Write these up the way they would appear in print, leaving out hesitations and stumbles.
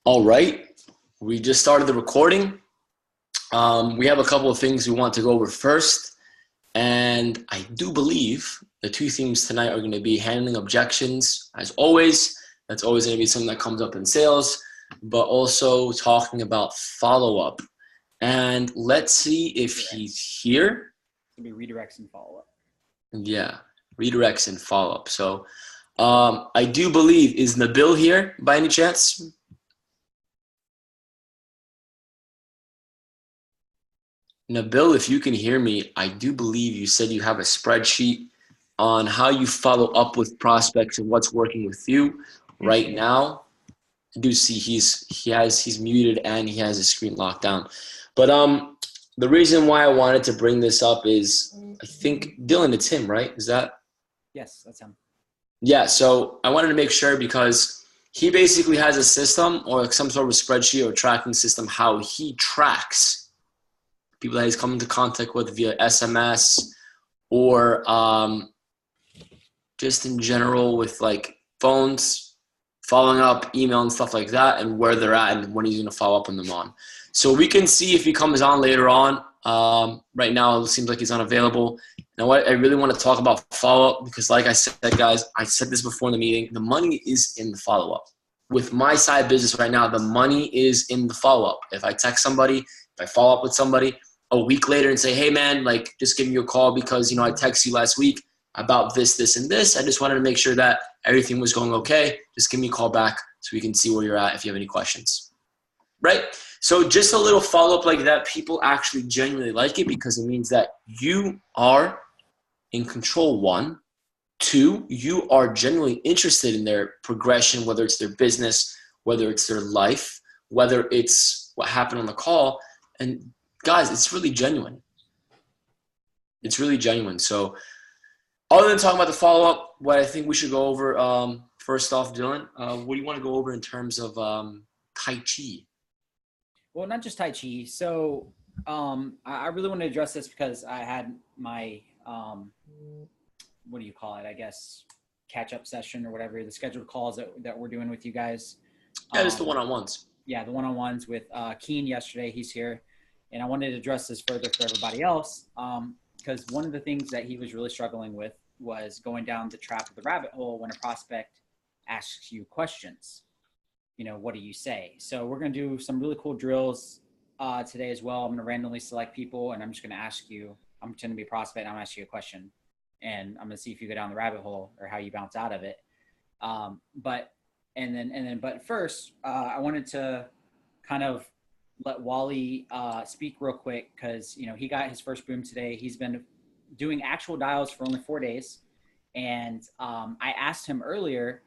All right, we just started the recording. We have a couple of things we want to go over first, and I do believe the two themes tonight are going to be handling objections, as always. That's always going to be something that comes up in sales, but also talking about follow-up. And let's see if he's here. It's going to be redirects and follow-up. Yeah, redirects and follow-up. So I do believe, is Nabil here by any chance? Nabil, if you can hear me, I do believe you said you have a spreadsheet on how you follow up with prospects and what's working with you right now. I do see he's muted and he has his screen locked down. But the reason why I wanted to bring this up is I think Dylan, it's him, right? Is that? Yes, that's him. Yeah, so I wanted to make sure because he basically has a system or some sort of spreadsheet or tracking system how he tracks people that he's come into contact with via SMS or just in general with like phones, following up, email and stuff like that, and where they're at and when he's going to follow up on them on. So we can see if he comes on later on. Right now it seems like he's unavailable. Now what I really want to talk about follow-up because like I said, guys, I said this before in the meeting, the money is in the follow-up. With my side business right now, the money is in the follow-up. If I text somebody, if I follow up with somebody a week later and say, hey man, like just giving you a call because, I texted you last week about this, this, and this. I just wanted to make sure that everything was going okay. Just give me a call back so we can see where you're at if you have any questions. Right? So just a little follow-up like that, people actually genuinely like it because it means that you are in control, one. Two, you are genuinely interested in their progression, whether it's their business, whether it's their life, whether it's what happened on the call. And guys, it's really genuine. It's really genuine. So other than talking about the follow-up, what I think we should go over, first off, Dylan, what do you want to go over in terms of Tai Chi? Well, not just Tai Chi. So I really want to address this because I had my, what do you call it? I guess catch-up session or whatever, the scheduled calls that we're doing with you guys. Yeah, just the one-on-ones. Yeah, the one-on-ones with Keen yesterday. He's here. And I wanted to address this further for everybody else because one of the things that he was really struggling with was going down the trap of the rabbit hole when a prospect asks you questions. What do you say? So we're going to do some really cool drills today as well. I'm going to randomly select people and I'm just going to ask you, I'm going to be a prospect and I'm going to ask you a question and I'm going to see if you go down the rabbit hole or how you bounce out of it. But first, I wanted to kind of let Wally speak real quick because, he got his first boom today. He's been doing actual dials for only 4 days. And I asked him earlier,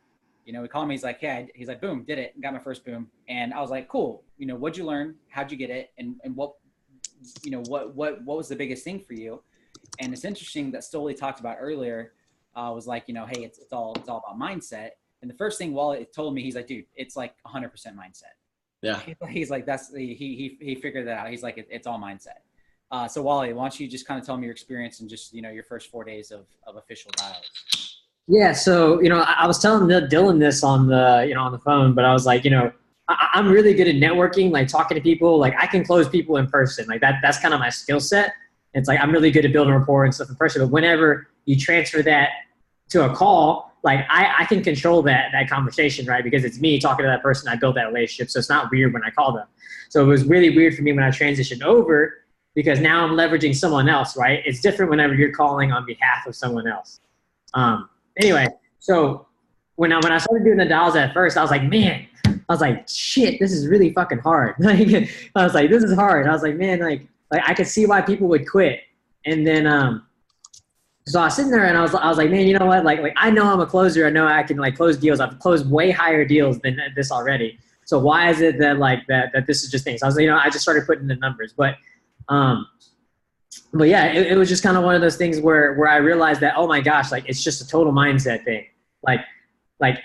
we called him. He's like, yeah, he's like, boom, did it. Got my first boom. And I was like, cool. What'd you learn? How'd you get it? And what was the biggest thing for you? And it's interesting that Stoli talked about earlier was like, hey, it's all about mindset. And the first thing Wally told me, he's like, dude, it's like 100% mindset. Yeah. He's like, he figured that out. He's like, it's all mindset. So Wally, why don't you just kind of tell me your experience and just, your first 4 days of official dials? Yeah. So, I was telling Dylan this on the phone, but I was like, I'm really good at networking, like talking to people. Like I can close people in person. Like that's kind of my skill set. It's like, I'm really good at building rapport and stuff in person, but whenever you transfer that to a call, like I can control that conversation, right? Because it's me talking to that person. I build that relationship. So it's not weird when I call them. So it was really weird for me when I transitioned over because now I'm leveraging someone else, right? It's different whenever you're calling on behalf of someone else. Anyway, so when I started doing the dials at first, I was like, man, shit, this is really fucking hard. Like, I was like, this is hard. I was like, man, like I could see why people would quit. And then, so I was sitting there and I was like, man, you know what? Like I know I'm a closer. I know I can like close deals. I've closed way higher deals than this already. So why is it that this is just things? I was like, I just started putting the numbers, but yeah, it was just kind of one of those things where I realized that, oh my gosh, like it's just a total mindset thing. Like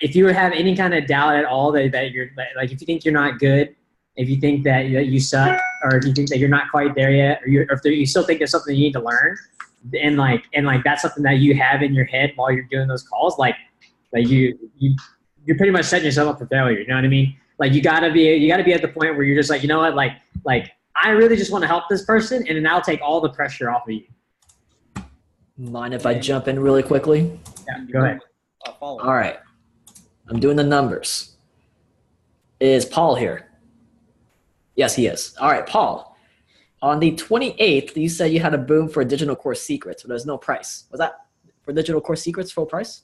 if you have any kind of doubt at all that you're like, if you think you're not good, if you think that you suck, or if you think that you're not quite there yet, or if you still think there's something you need to learn, and that's something that you have in your head while you're doing those calls, like you're pretty much setting yourself up for failure. You know what I mean? Like you gotta be at the point where you're just like, you know what, like I really just want to help this person, and then I'll take all the pressure off of you. Mind if I jump in really quickly? Yeah, go ahead. All right. I'm doing the numbers. Is Paul here? Yes, he is. All right, Paul. On the 28th, you said you had a boom for Digital Course Secrets, but there's no price. Was that for Digital Course Secrets full price?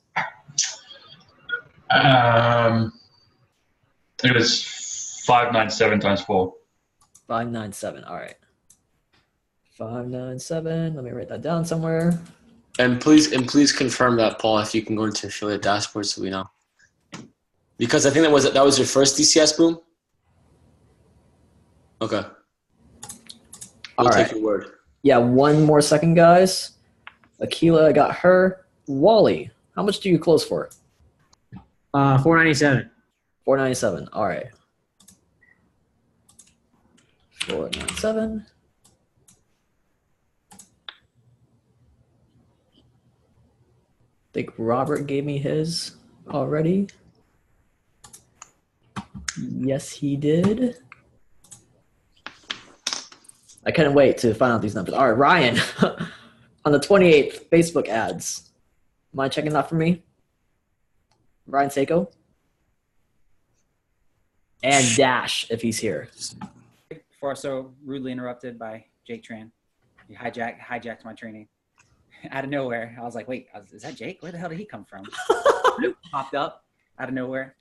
I think it was 597 times 4. 597. All right. 597. Let me write that down somewhere. And please confirm that, Paul, if you can go into affiliate dashboard so we know. Because I think that was your first DCS boom. Okay. We'll take your word. Yeah, one more second, guys. Akila got her. Wally, how much do you close for? 497. 497. All right. 497. I think Robert gave me his already. Yes, he did. I couldn't wait to find out these numbers. All right, Ryan, on the 28th, Facebook ads. Mind checking that for me? Ryan Seiko? And Dash, if he's here. Before so rudely interrupted by Jake Tran. He hijacked my training. Out of nowhere, I was like, wait, is that Jake? Where the hell did he come from? Popped up out of nowhere.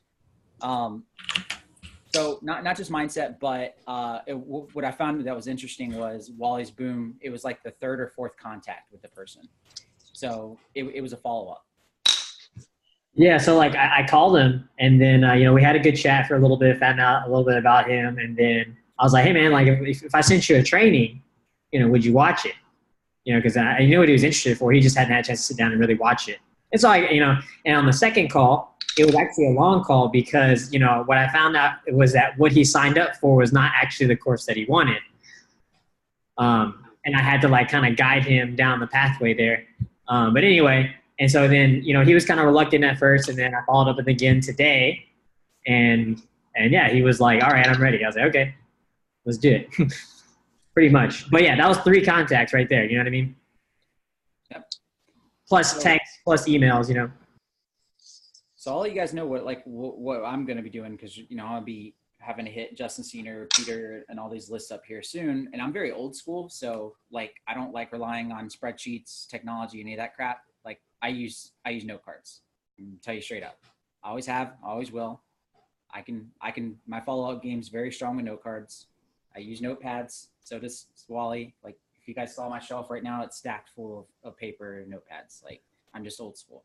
So not just mindset, but what I found that was interesting was Wally's boom. It was like the third or fourth contact with the person. So it was a follow-up. Yeah, so like I called him, and then we had a good chat for a little bit, found out a little bit about him, and then I was like, hey man, like if I sent you a training, would you watch it? Because I knew what he was interested for. He just hadn't had a chance to sit down and really watch it. And so and on the second call, it was actually a long call because, what I found out was that what he signed up for was not actually the course that he wanted. And I had to kind of guide him down the pathway there. But anyway, and so then, he was kind of reluctant at first, and then I followed up with him again today. And yeah, he was like, all right, I'm ready. I was like, okay, let's do it. Pretty much. But yeah, that was 3 contacts right there. You know what I mean? Yep. Plus text, plus emails, So I'll let you guys know what I'm going to be doing, because, I'll be having to hit Justin Senior, Peter, and all these lists up here soon. And I'm very old school. So I don't like relying on spreadsheets, technology, any of that crap. I use note cards. I'll tell you straight up. I always have, always will. My follow-up game's very strong with note cards. I use notepads. So does Wally. If you guys saw my shelf right now, it's stacked full of paper and notepads. I'm just old school.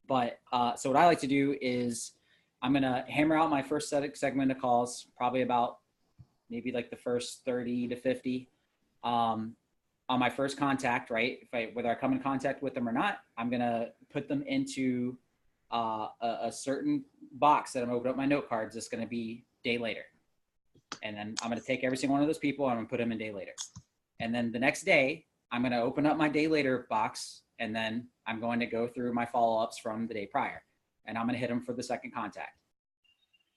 But so what I like to do is I'm going to hammer out my first segment of calls, probably about maybe the first 30 to 50 on my first contact, right? Whether I come in contact with them or not, I'm going to put them into a certain box that I'm going to open up my note cards. It's going to be day later. And then I'm going to take every single one of those people and I'm going to put them in day later. And then the next day, I'm going to open up my day later box, and then I'm going to go through my follow-ups from the day prior, and I'm going to hit them for the second contact.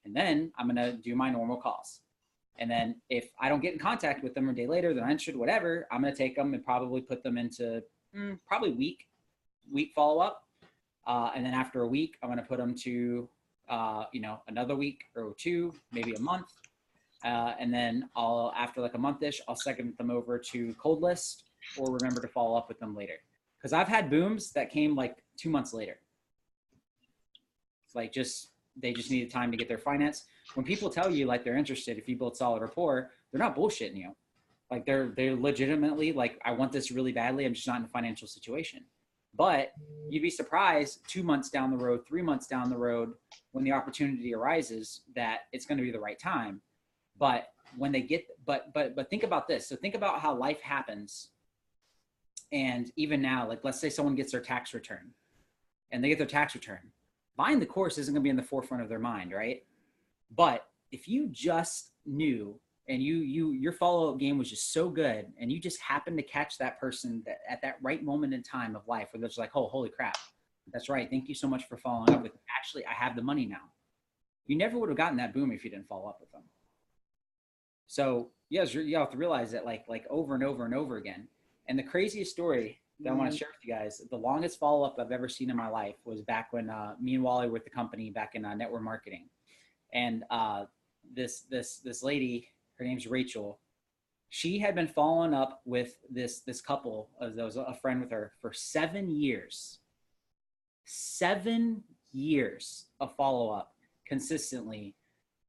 And then I'm going to do my normal calls. And then if I don't get in contact with them a day later, they're uninterested, whatever, I'm going to take them and probably put them into probably week follow-up. And then after a week, I'm going to put them to, another week or 2, maybe a month. And then after a month-ish, I'll segment them over to cold list or remember to follow up with them later. Because I've had booms that came 2 months later. It's they just needed time to get their finance. When people tell you they're interested, if you build solid rapport, they're not bullshitting you. They're legitimately I want this really badly. I'm just not in a financial situation. But you'd be surprised 2 months down the road, 3 months down the road, when the opportunity arises, that it's going to be the right time. But when they get, but think about this. So think about how life happens. And even now, let's say someone gets their tax return and they get their tax return. Buying the course isn't going to be in the forefront of their mind, right? But if you just knew and your follow-up game was just so good and you just happened to catch that person at that right moment in time of life where they're just oh, holy crap, that's right. Thank you so much for following up with me. Actually, I have the money now. you never would have gotten that boom if you didn't follow up with them. So you have to realize that like over and over and over again. And the craziest story that I want to share with you guys, the longest follow-up I've ever seen in my life was back when me and Wally were with the company back in network marketing. And this lady, her name's Rachel, she had been following up with this couple, there was a friend with her, for 7 years. 7 years of follow-up consistently,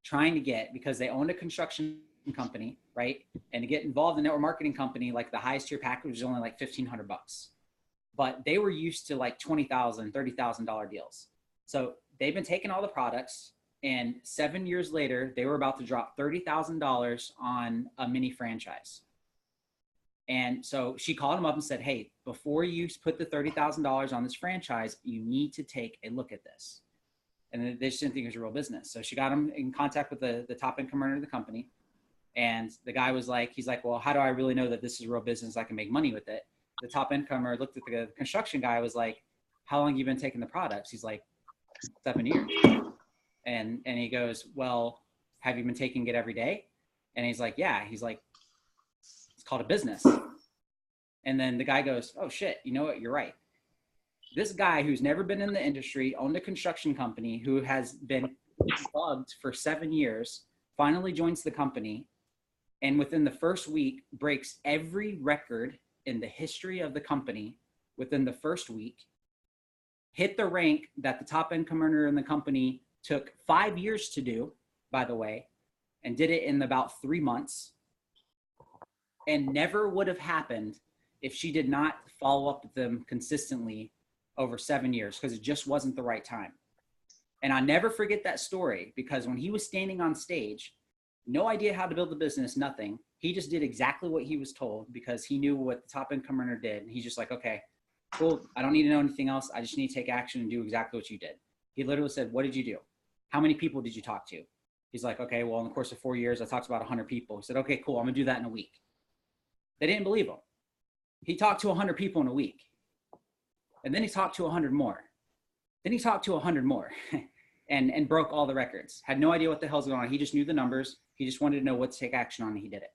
trying to get, because they owned a construction company, right? And to get involved in a network marketing company, like the highest tier package was only like $1,500. But they were used to like $20,000, $30,000 deals. So they've been taking all the products, and 7 years later, they were about to drop $30,000 on a mini franchise. And so she called him up and said, hey, before you put the $30,000 on this franchise, you need to take a look at this. And they just didn't think it was a real business. So she got him in contact with the top income earner of the company. And the guy was like, he's like, well, how do I really know that this is a real business? I can make money with it. The top incomer looked at the construction guy, was like, how long have you been taking the products? He's like, 7 years. And he goes, well, have you been taking it every day? And he's like, yeah. He's like, it's called a business. And then the guy goes, oh shit, you know what? You're right. This guy who's never been in the industry, owned a construction company, who has been bugged for 7 years, finally joins the company, and within the first week breaks every record in the history of the company within the first week, hit the rank that the top income earner in the company took 5 years to do, by the way, and did it in about 3 months, and never would have happened if she did not follow up with them consistently over 7 years, because it just wasn't the right time. And I never forget that story, because when he was standing on stage, no idea how to build a business, nothing. He just did exactly what he was told, because he knew what the top income earner did. And he's just like, okay, cool. I don't need to know anything else. I just need to take action and do exactly what you did. He literally said, what did you do? How many people did you talk to? He's like, okay, well, in the course of 4 years, I talked to about 100 people. He said, okay, cool. I'm gonna do that in a week. They didn't believe him. He talked to 100 people in a week. And then he talked to 100 more. Then he talked to 100 more and broke all the records. Had no idea what the hell's going on. He just knew the numbers. He just wanted to know what to take action on, and he did it.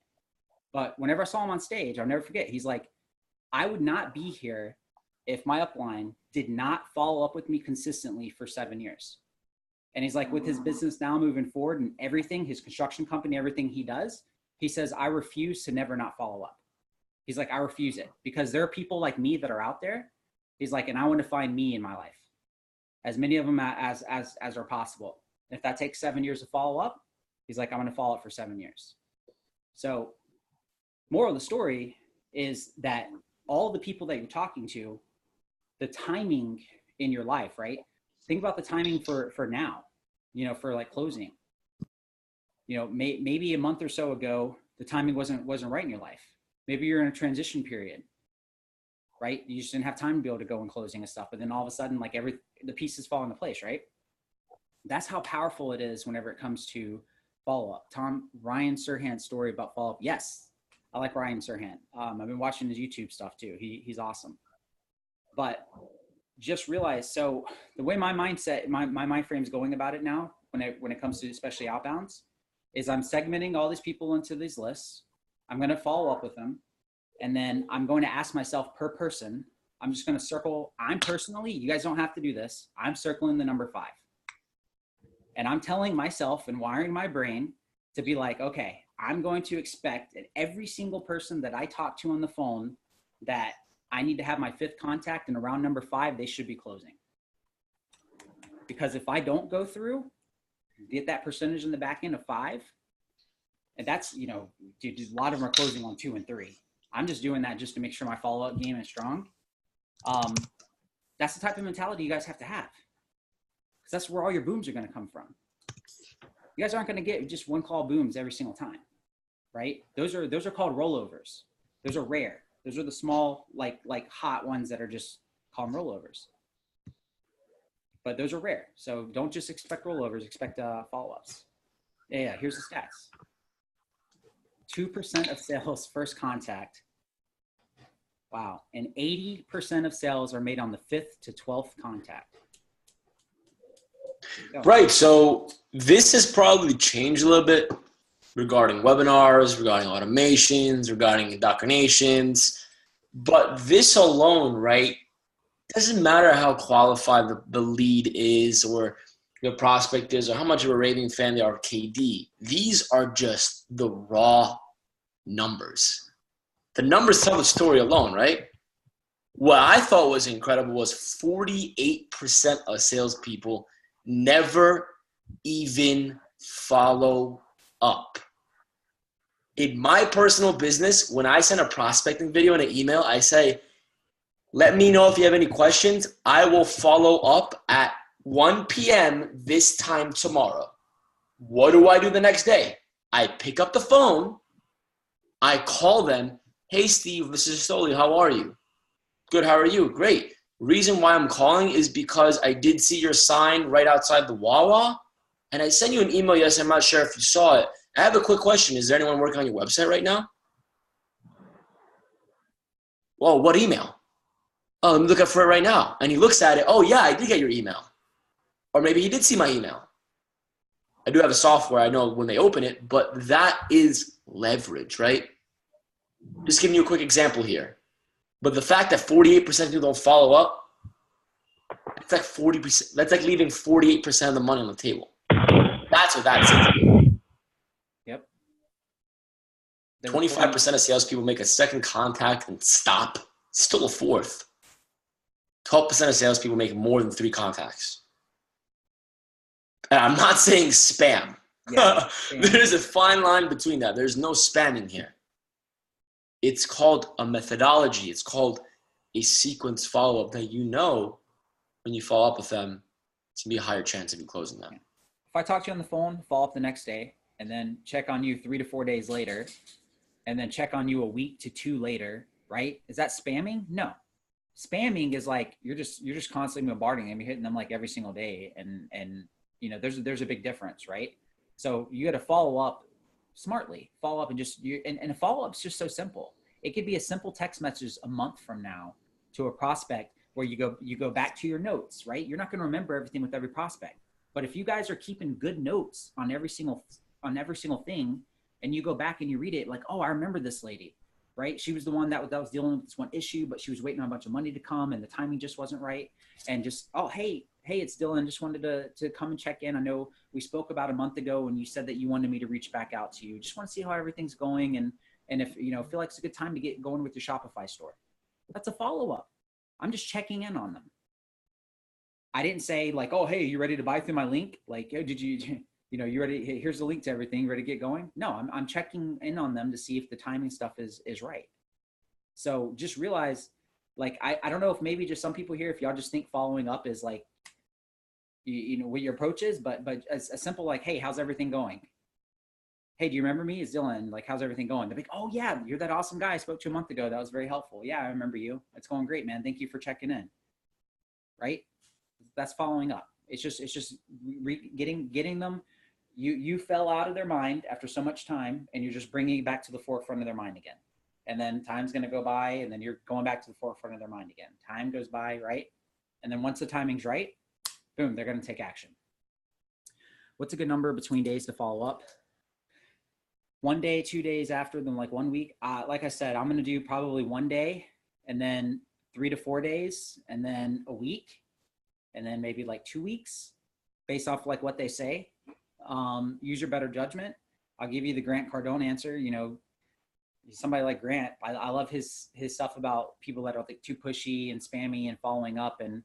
But whenever I saw him on stage, I'll never forget, he's like, I would not be here if my upline did not follow up with me consistently for 7 years. And he's like, with his business now moving forward and everything, his construction company, everything he does, he says, I refuse to never not follow up. He's like, I refuse it, because there are people like me that are out there. He's like, and I want to find me in my life, as many of them as are possible. If that takes 7 years to follow up, he's like, I'm going to follow up for 7 years. So moral of the story is that all the people that you're talking to, the timing in your life, right? Think about the timing for now, you know, for like closing, you know, maybe a month or so ago, the timing wasn't right in your life. Maybe you're in a transition period, right? You just didn't have time to be able to go and closing and stuff. But then all of a sudden, like the pieces fall into place, right? That's how powerful it is whenever it comes to follow-up. Ryan Serhant's story about follow-up. Yes, I like Ryan Serhant. I've been watching his YouTube stuff too. He's awesome. But just realize, so the way my mindset, my mind frame is going about it now, when it comes to especially outbounds, is I'm segmenting all these people into these lists. I'm going to follow up with them. And then I'm going to ask myself per person, I'm just going to circle, I'm personally, you guys don't have to do this, I'm circling the number 5. And I'm telling myself and wiring my brain to be like, okay, I'm going to expect that every single person that I talk to on the phone, that I need to have my 5th contact, and around number 5, they should be closing. Because if I don't go through, get that percentage in the back end of 5, and that's, you know, dude, a lot of them are closing on 2 and 3. I'm just doing that just to make sure my follow-up game is strong. That's the type of mentality you guys have to have, because that's where all your booms are going to come from. You guys aren't going to get just one call booms every single time, right? Those are called rollovers. Those are rare. Those are the small, like hot ones that are just, call them rollovers. But those are rare. So don't just expect rollovers, expect follow-ups. Yeah, here's the stats. 2% of sales first contact. Wow. And 80% of sales are made on the 5th to 12th contact. Right. So this has probably changed a little bit regarding webinars, regarding automations, regarding indoctrinations. But this alone, right, doesn't matter how qualified the lead is or the prospect is or how much of a raving fan they are of KD. These are just the raw numbers. The numbers tell the story alone, right? What I thought was incredible was 48% of salespeople never even follow up. In my personal business, when I send a prospecting video and an email, I say, let me know if you have any questions. I will follow up at 1 p.m. this time tomorrow. What do I do the next day? I pick up the phone. I call them. Hey, Steve, this is Stoli. How are you? Good. How are you? Great. Reason why I'm calling is because I did see your sign right outside the Wawa, and I sent you an email yesterday. I'm not sure if you saw it. I have a quick question. Is there anyone working on your website right now? Well, what email? Oh, let me look up for it right now. And he looks at it. Oh, yeah, I did get your email. Or maybe he did see my email. I do have a software. I know when they open it, but that is leverage, right? Just giving you a quick example here. But the fact that 48% of people don't follow up, that's like 40%. That's like leaving 48% of the money on the table. That's what that says. Yep. 25% of salespeople make a second contact and stop. Still a fourth. 12% of salespeople make more than 3 contacts. And I'm not saying spam. Yeah, There's a fine line between that. There's no spamming here. It's called a methodology. It's called a sequence follow-up that you know when you follow up with them, it's going to be a higher chance of you closing them. If I talk to you on the phone, follow up the next day, and then check on you 3 to 4 days later, and then check on you a week to 2 later, right? Is that spamming? No. Spamming is like you're just constantly bombarding them. You're hitting them like every single day, and you know there's a big difference, right? So you got to follow up smartly. Follow up and a follow up is just so simple. It could be a simple text message a month from now to a prospect where you go back to your notes, right? You're not going to remember everything with every prospect, but if you guys are keeping good notes on every single thing, and you go back and you read it, like, oh, I remember this lady. Right? She was the one that was dealing with this one issue, but she was waiting on a bunch of money to come and the timing just wasn't right. And just, oh, hey, it's Dylan. Just wanted to come and check in. I know we spoke about a month ago and you said that you wanted me to reach back out to you. Just want to see how everything's going. And if, feel like it's a good time to get going with your Shopify store. That's a follow-up. I'm just checking in on them. I didn't say like, oh, hey, you ready to buy through my link? Like, oh, did you, you ready? Hey, here's the link to everything. Ready to get going? No, I'm checking in on them to see if the timing stuff is right. So just realize, like, I don't know if maybe just some people here, if y'all just think following up is like, what your approach is, but as a simple like, hey, how's everything going? Hey, do you remember me? It's Dylan. Like, how's everything going? They're like, oh yeah, you're that awesome guy I spoke to a month ago. That was very helpful. Yeah, I remember you. It's going great, man. Thank you for checking in. Right? That's following up. It's just getting them. You fell out of their mind after so much time, and you're just bringing it back to the forefront of their mind again. And then time's going to go by, and then you're going back to the forefront of their mind again. Time goes by, right? And then once the timing's right, boom, they're going to take action. What's a good number between days to follow up? 1 day, 2 days after, then like 1 week. Like I said, I'm going to do probably 1 day, and then 3 to 4 days, and then a week, and then maybe like 2 weeks based off like what they say. Use your better judgment. I'll give you the Grant Cardone answer. Somebody like Grant, I love his stuff about people that are like too pushy and spammy and following up. And,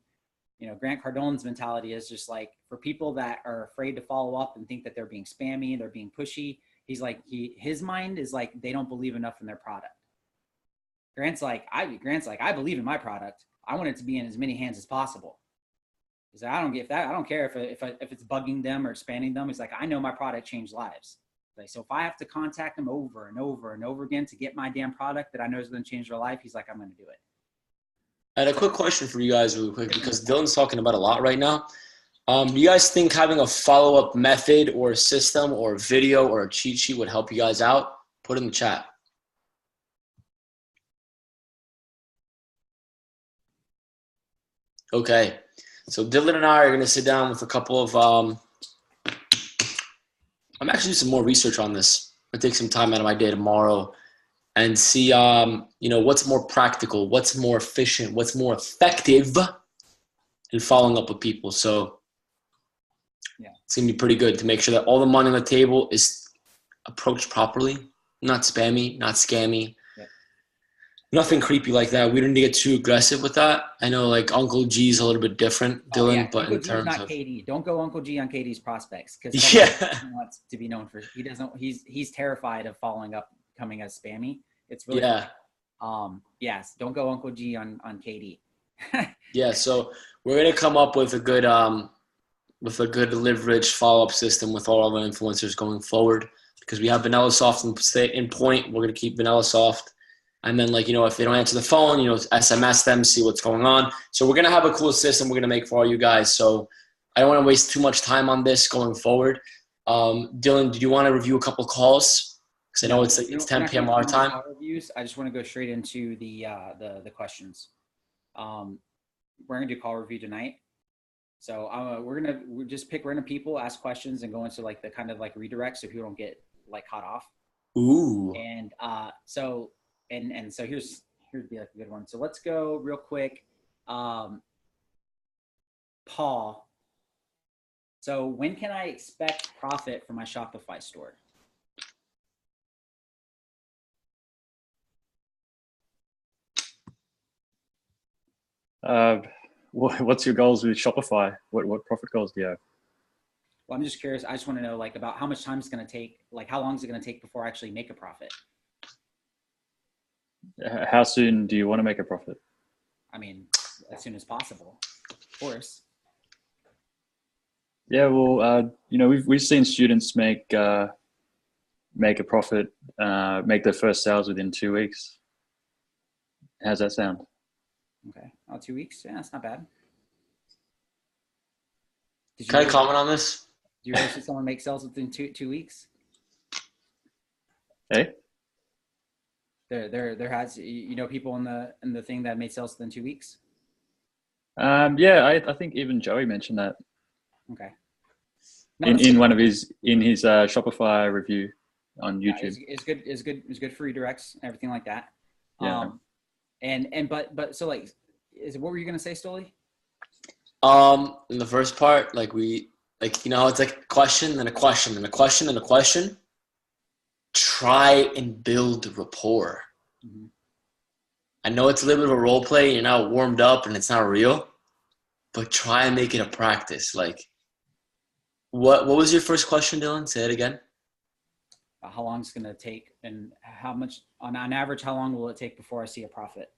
Grant Cardone's mentality is just like for people that are afraid to follow up and think that they're being spammy, they're being pushy. He's like, his mind is like, they don't believe enough in their product. Grant's like, I believe in my product. I want it to be in as many hands as possible. He's like, I don't get that. I don't care if it's bugging them or spamming them. He's like, I know my product changed lives. Like, so if I have to contact them over and over and over again to get my damn product that I know is going to change their life, he's like, I'm going to do it. I had a quick question for you guys really quick because Dylan's talking about a lot right now. Do you guys think having a follow-up method or a system or a video or a cheat sheet would help you guys out? Put it in the chat. Okay. So Dylan and I are going to sit down with a couple of. I'm actually doing some more research on this. I'm going to take some time out of my day tomorrow and see, what's more practical, what's more efficient, what's more effective in following up with people. So it's going to be pretty good to make sure that all the money on the table is approached properly, not spammy, not scammy. Nothing creepy like that. We didn't get too aggressive with that. I know like Uncle G's a little bit different, Dylan, but Uncle in G's terms not of KD. Don't go Uncle G on KD's prospects because he wants to be known for. He doesn't. He's terrified of following up, coming as spammy. It's really yes. Don't go Uncle G on KD. Yeah, so we're gonna come up with a good leverage follow-up system with all of our influencers going forward because we have VanillaSoft in point. We're gonna keep VanillaSoft. And then, if they don't answer the phone, SMS them, see what's going on. So we're going to have a cool system we're going to make for all you guys. So I don't want to waste too much time on this going forward. Dylan, did you want to review a couple calls? Because I know it's 10 p.m. our time. Reviews. I just want to go straight into the questions. We're going to do call review tonight. So we're going to just pick random people, ask questions, and go into the kind of redirect so people don't get caught off. Ooh. And so here's be a good one. So let's go real quick. Paul. So when can I expect profit from my Shopify store? What's your goals with Shopify? What profit goals do you have? Well, I'm just curious. I just want to know about how much time it's going to take. How long is it going to take before I actually make a profit? How soon do you want to make a profit? I mean, as soon as possible, of course. Yeah, well, we've seen students make a profit, make their first sales within 2 weeks. How's that sound? Okay, 2 weeks. Yeah, that's not bad. Can I comment on this? Do you ever see someone make sales within two weeks? Hey. There has people in the thing that made sales within 2 weeks. Yeah, I think even Joey mentioned that. Okay. In his Shopify review on YouTube. It's good for redirects and everything like that. Yeah. But so what were you gonna say, Stoli? In the first part, it's like a question, then a question, then a question, then a question. Try and build rapport. Mm-hmm. I know it's a little bit of a role play. You're not warmed up and it's not real, but try and make it a practice. What was your first question, Dylan? Say it again. How long it's going to take and how much on average, how long will it take before I see a profit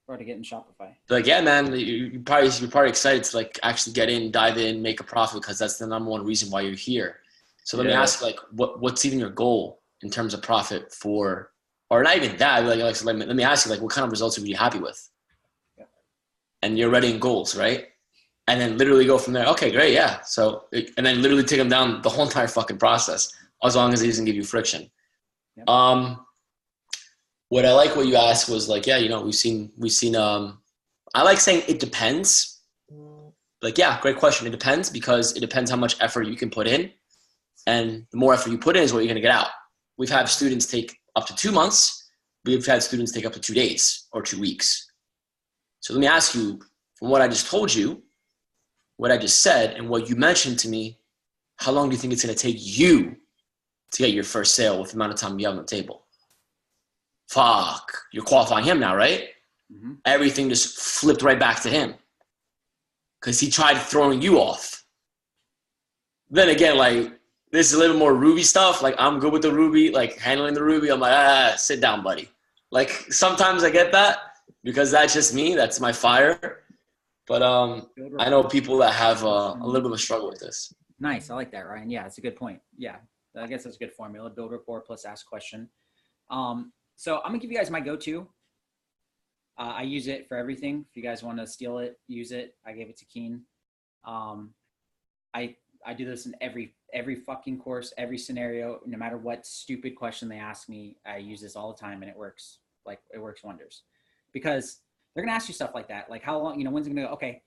or to get in Shopify? Yeah, man, you're probably excited to actually get in, dive in, make a profit because that's the number one reason why you're here. So let me ask, what's even your goal in terms of profit for, or not even that, let me ask you, what kind of results are you happy with? Yeah. And you're writing goals, right? And then literally go from there. Okay, great, yeah. So, and then literally take them down the whole entire fucking process, as long as it doesn't give you friction. Yep. What I like what you asked was we've seen. I like saying it depends. Great question. It depends because it depends how much effort you can put in, and the more effort you put in is what you're going to get out. We've had students take up to 2 months. We've had students take up to 2 days or 2 weeks. So let me ask you, from what I just told you, what I just said, and what you mentioned to me, how long do you think it's going to take you to get your first sale with the amount of time you have on the table? Fuck, you're qualifying him now, right? Mm-hmm. Everything just flipped right back to him because he tried throwing you off. Then again, this is a little more Ruby stuff. I'm good with the Ruby, handling the Ruby. I'm sit down, buddy. Sometimes I get that because that's just me. That's my fire. But I know people that have a little bit of a struggle with this. Nice. I like that, Ryan. Yeah, it's a good point. Yeah, I guess that's a good formula. Build rapport plus ask question. So I'm going to give you guys my go-to. I use it for everything. If you guys want to steal it, use it. I gave it to Keen. I do this in every fucking course, every scenario, no matter what stupid question they ask me. I use this all the time, and it works. It works wonders. Because they're going to ask you stuff like that. How long, when's it going to go? Okay,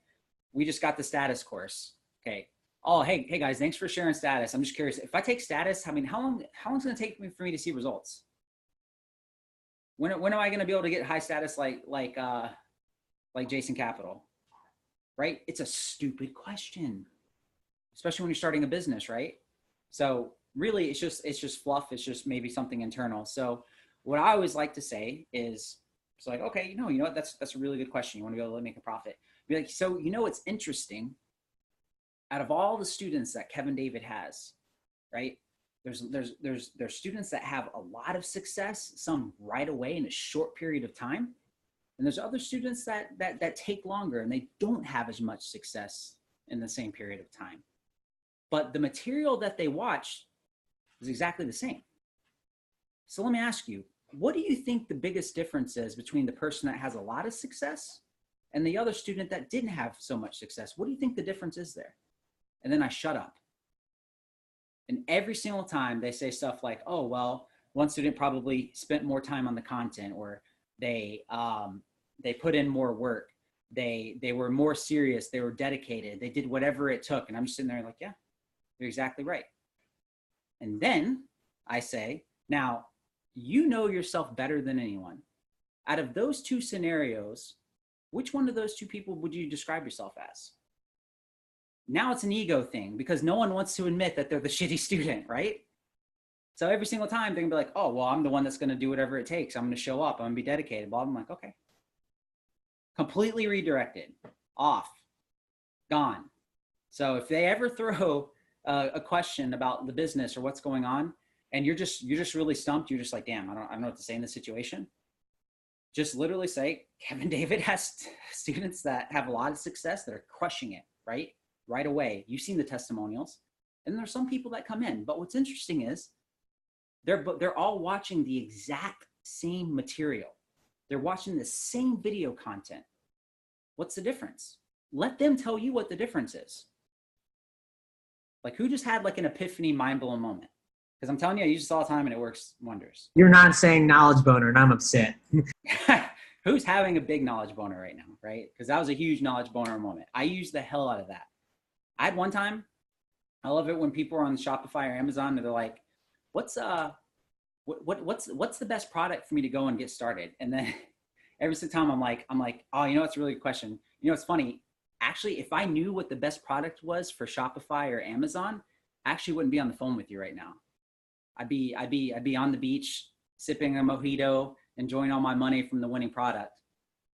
we just got the status course. Okay. Oh, hey guys, thanks for sharing status. I'm just curious. If I take status, I mean, how long is it going to take for me to see results? When am I going to be able to get high status like Jason Capital? Right? It's a stupid question, especially when you're starting a business, right? So really, it's just fluff. It's just maybe something internal. So what I always like to say is, it's like, okay, you know what? That's a really good question. You want to be able to make a profit. Be like, so it's interesting. Out of all the students that Kevin David has, right? There's students that have a lot of success, some right away in a short period of time. And there's other students that take longer and they don't have as much success in the same period of time. But the material that they watch is exactly the same. So let me ask you, what do you think the biggest difference is between the person that has a lot of success and the other student that didn't have so much success? What do you think the difference is there? And then I shut up. And every single time they say stuff like, oh, well, one student probably spent more time on the content, or they put in more work. They were more serious. They were dedicated. They did whatever it took. And I'm just sitting there like, yeah, you're exactly right. And then I say, now, you know yourself better than anyone. Out of those two scenarios, which one of those two people would you describe yourself as? Now it's an ego thing because no one wants to admit that they're the shitty student, right? So every single time they're gonna be like, oh, well, I'm the one that's gonna do whatever it takes. I'm gonna show up. I'm gonna be dedicated. Blah. I'm like, okay. Completely redirected, off, gone. So if they ever throw a question about the business or what's going on, and you're just really stumped, you're just like, damn, I don't know what to say in this situation. Just literally say, Kevin David has students that have a lot of success that are crushing it, right away. You've seen the testimonials. And there's some people that come in. But what's interesting is they're all watching the exact same material. They're watching the same video content. What's the difference? Let them tell you what the difference is. Like, who just had like an epiphany, mind-blowing moment? Because I'm telling you, I use this all the time and it works wonders. You're not saying knowledge boner, and I'm upset. Who's having a big knowledge boner right now, right? Because that was a huge knowledge boner moment. I used the hell out of that. I had one time, I love it when people are on Shopify or Amazon and they're like, what's the best product for me to go and get started? And then every single time I'm like, oh, it's a really good question. It's funny. Actually, if I knew what the best product was for Shopify or Amazon, I actually wouldn't be on the phone with you right now. I'd be on the beach, sipping a mojito, enjoying all my money from the winning product.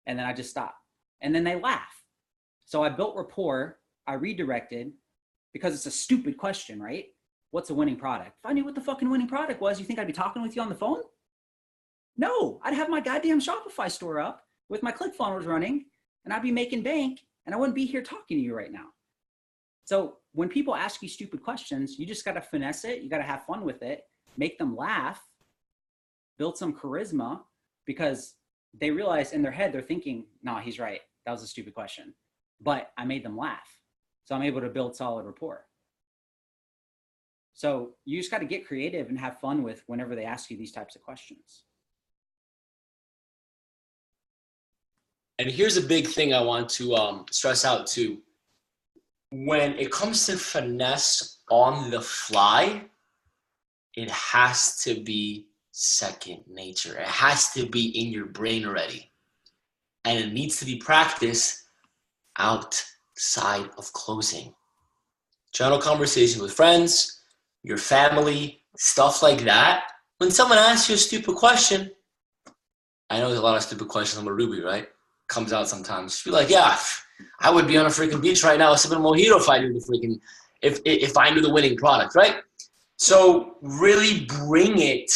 And then I just stop. And then they laugh. So I built rapport. I redirected because it's a stupid question, right? What's a winning product? If I knew what the fucking winning product was, you think I'd be talking with you on the phone? No, I'd have my goddamn Shopify store up with my ClickFunnels running and I'd be making bank and I wouldn't be here talking to you right now. So when people ask you stupid questions, you just got to finesse it. You got to have fun with it, make them laugh, build some charisma, because they realize in their head, they're thinking, nah, he's right. That was a stupid question, but I made them laugh. So I'm able to build solid rapport. So you just got to get creative and have fun with whenever they ask you these types of questions. And here's a big thing I want to stress out too. When it comes to finesse on the fly, it has to be second nature. It has to be in your brain already. And it needs to be practiced outside of closing. General conversation with friends, your family, stuff like that. When someone asks you a stupid question, I know there's a lot of stupid questions on Ruby, right? Comes out sometimes. Just be like, yeah, I would be on a freaking beach right now sipping a mojito if I knew the freaking, if I knew the winning product, right? So really bring it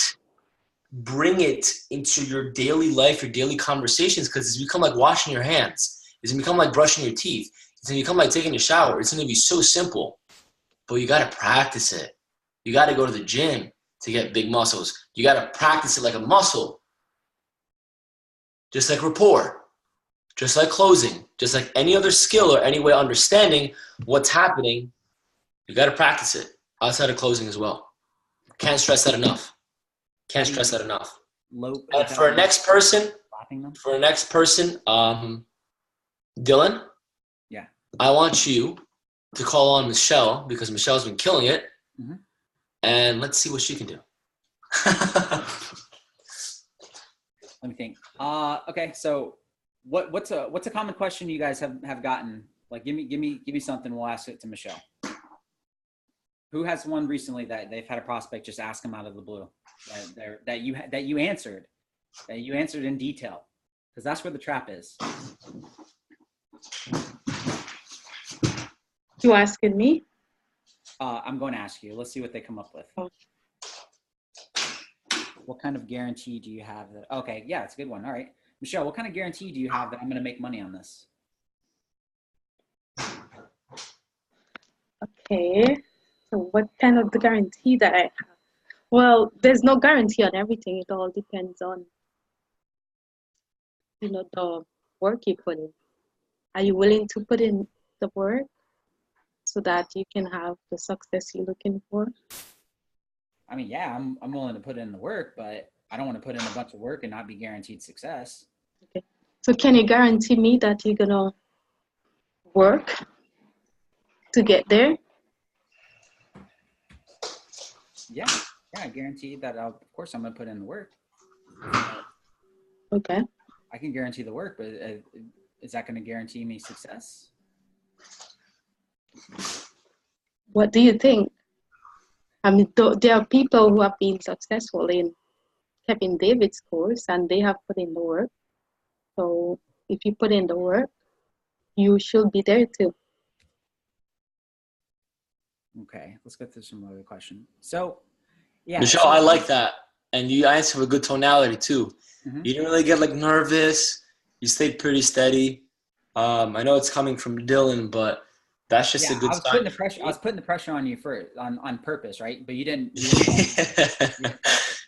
into your daily life, your daily conversations, because it's become like washing your hands. It's gonna become like brushing your teeth. It's gonna become like taking a shower. It's gonna be so simple, but you gotta practice it. You gotta go to the gym to get big muscles. You gotta practice it like a muscle. Just like rapport, just like closing, just like any other skill or any way of understanding what's happening, you gotta practice it outside of closing as well. Can't stress that enough. Can't stress that enough. And for our next person, Dylan. Yeah. I want you to call on Michelle because Michelle's been killing it, and let's see what she can do. Let me think. Okay, so what's a common question you guys have gotten? Like, give me something. We'll ask it to Michelle. Who has one recently that they've had a prospect just ask them out of the blue that you answered in detail? Because that's where the trap is. You asking me? I'm going to ask you. Let's see what they come up with. What kind of guarantee do you have that? Okay, yeah, it's a good one. All right, Michelle, what kind of guarantee do you have that I'm going to make money on this? Okay. So what kind of the guarantee that I have? Well, there's no guarantee on everything. It all depends on, the work you put in. Are you willing to put in the work so that you can have the success you're looking for? I mean, yeah, I'm willing to put in the work, but I don't want to put in a bunch of work and not be guaranteed success. Okay. So can you guarantee me that you're gonna work to get there? Yeah, I guarantee that of course I'm gonna put in the work. Okay. I can guarantee the work, but is that gonna guarantee me success? What do you think? I mean, there are people who have been successful in Kevin David's course and they have put in the work. So if you put in the work, you should be there too. Okay, let's go through some other question. So, yeah. Michelle, I like that. And you answer with good tonality too. Mhm. You didn't really get like nervous. You stayed pretty steady. I know it's coming from Dylan, but that's just a good sign. I was putting the pressure on you on purpose, right? But you didn't.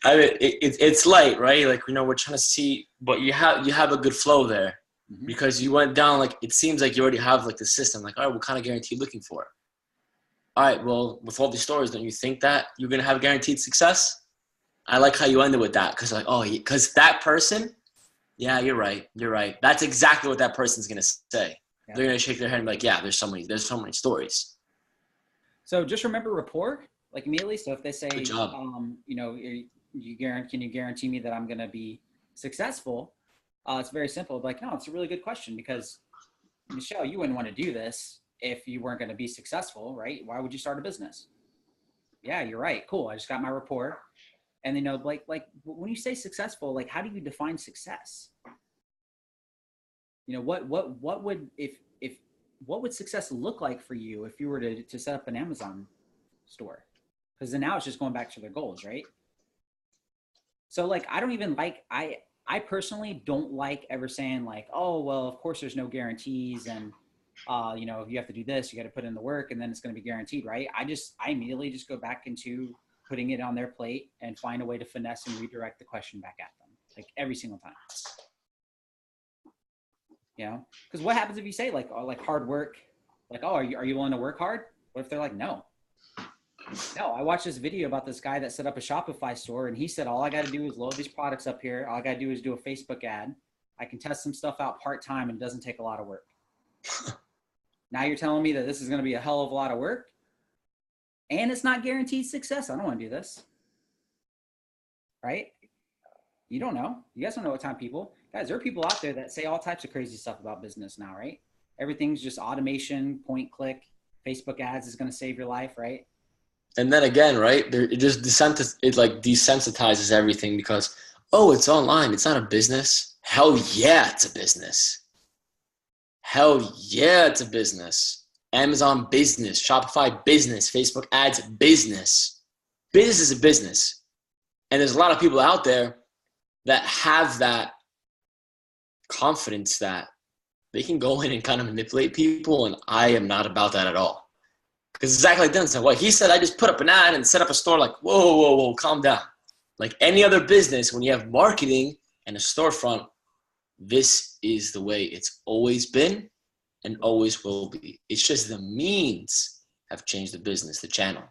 I mean, it's light, right? Like, we're trying to see, but you have a good flow there because you went down, like, it seems like you already have like the system. Like, all right, what kind of guarantee are you looking for? All right, well, with all these stories, don't you think that you're going to have guaranteed success? I like how you ended with that because that person, yeah, you're right. That's exactly what that person's going to say. Yeah. They're going to shake their head and be like, yeah, there's so many stories. So just remember rapport, like, immediately. So if they say, good job. Can you guarantee me that I'm going to be successful? It's very simple. Like, no, it's a really good question because, Michelle, you wouldn't want to do this if you weren't going to be successful, right? Why would you start a business? Yeah, you're right. Cool. I just got my report. And like when you say successful, like, how do you define success? What would success look like for you if you were to set up an Amazon store? Because then now it's just going back to their goals, right? So, like, I personally don't like ever saying like, oh, well, of course there's no guarantees and if you have to do this, you got to put in the work and then it's going to be guaranteed, right? I immediately just go back into putting it on their plate and find a way to finesse and redirect the question back at them, like, every single time. Because what happens if you say like hard work, like, oh, are you willing to work hard? What if they're like, no, I watched this video about this guy that set up a Shopify store and he said, all I got to do is load these products up here. All I got to do is do a Facebook ad. I can test some stuff out part-time and it doesn't take a lot of work. Now you're telling me that this is going to be a hell of a lot of work and it's not guaranteed success. I don't want to do this. Right? You don't know. You guys don't know what time people. Guys, there are people out there that say all types of crazy stuff about business now, right? Everything's just automation, point click, Facebook ads is going to save your life, right? And then again, right? It just desensitizes everything because, oh, it's online. It's not a business. Hell yeah, it's a business. Hell yeah, it's a business. Amazon business, Shopify business, Facebook ads business. Business is a business. And there's a lot of people out there that have that confidence that they can go in and kind of manipulate people, and I am not about that at all. Because exactly like Dylan said, what he said, I just put up an ad and set up a store. Like, whoa, calm down. Like any other business, when you have marketing and a storefront, this is the way it's always been and always will be. It's just the means have changed the business, the channel.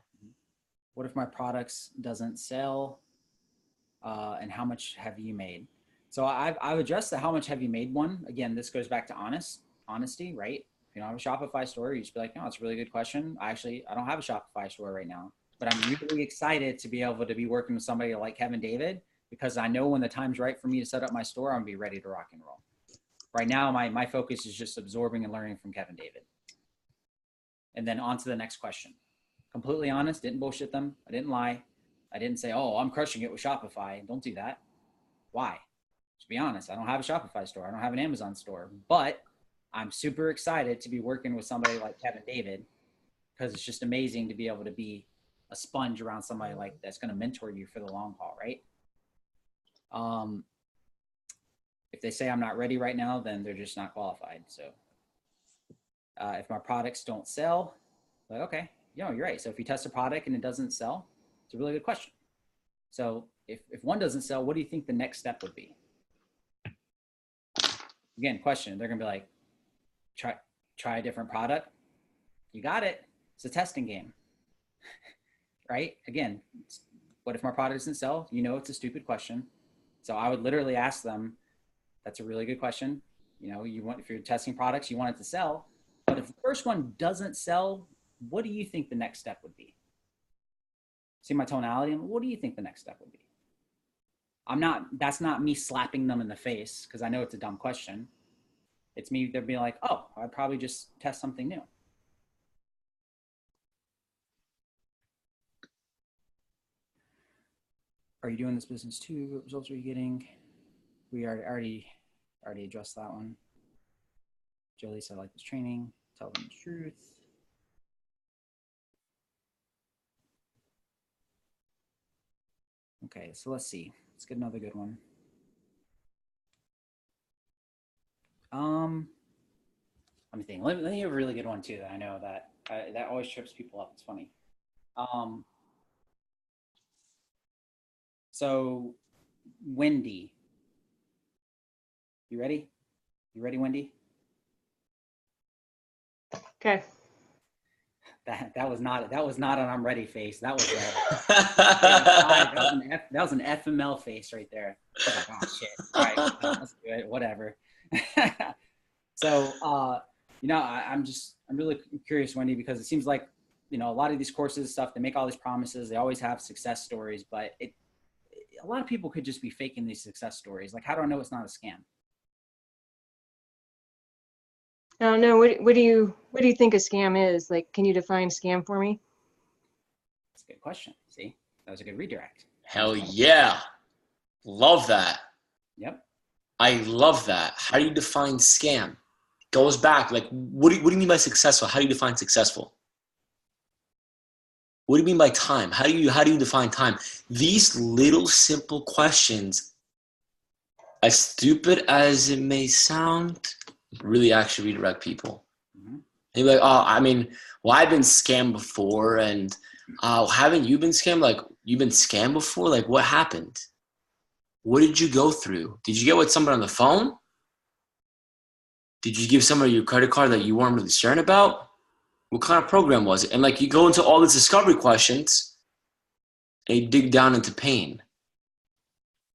What if my products doesn't sell? And how much have you made? So I've addressed the how much have you made one. Again, this goes back to honesty, right? If you don't have a Shopify store, you just be like, no, it's a really good question. I don't have a Shopify store right now, but I'm really excited to be able to be working with somebody like Kevin David, because I know when the time's right for me to set up my store, I'm gonna be ready to rock and roll. Right now, my focus is just absorbing and learning from Kevin David. And then on to the next question. Completely honest, didn't bullshit them. I didn't lie. I didn't say, oh, I'm crushing it with Shopify. Don't do that. Why? To be honest, I don't have a Shopify store. I don't have an Amazon store, but I'm super excited to be working with somebody like Kevin David, because it's just amazing to be able to be a sponge around somebody like that's going to mentor you for the long haul, right? If they say I'm not ready right now, then they're just not qualified. So if my products don't sell, like, okay, you're right. So if you test a product and it doesn't sell, it's a really good question. So if one doesn't sell, what do you think the next step would be? Again, question. They're going to be like, try a different product. You got it. It's a testing game, right? Again, what if my product doesn't sell? It's a stupid question. So I would literally ask them, that's a really good question. If you're testing products, you want it to sell. But if the first one doesn't sell, what do you think the next step would be? See my tonality? What do you think the next step would be? That's not me slapping them in the face, because I know it's a dumb question. It's me, they're being like, oh, I'd probably just test something new. Are you doing this business too? What results are you getting? We already addressed that one. Jolie said, I like this training. Tell them the truth. Okay, so let's see. Let's get another good one. Let me think. Let me have a really good one too that I know that always trips people up. It's funny. So Wendy, you ready? You ready, Wendy? Okay. That was not an I'm ready face. That was that was an FML face right there. Like, oh shit. All right, let's do it. Whatever. So I'm really curious, Wendy, because it seems like a lot of these courses stuff, they make all these promises, they always have success stories, but a lot of people could just be faking these success stories. Like, how do I know it's not a scam? I don't know. What do you think a scam is? Like, can you define scam for me? That's a good question. See, that was a good redirect. Hell yeah. Love that. Yep. I love that. How do you define scam? Goes back, like, what do you mean by successful? How do you define successful? What do you mean by time? How do you define time? These little simple questions, as stupid as it may sound, really actually redirect people. Mm-hmm. They'd be like, oh, I've been scammed before, and haven't you been scammed? Like, you've been scammed before? Like, what happened? What did you go through? Did you get with somebody on the phone? Did you give somebody your credit card that you weren't really certain about? What kind of program was it? And like, you go into all these discovery questions and you dig down into pain.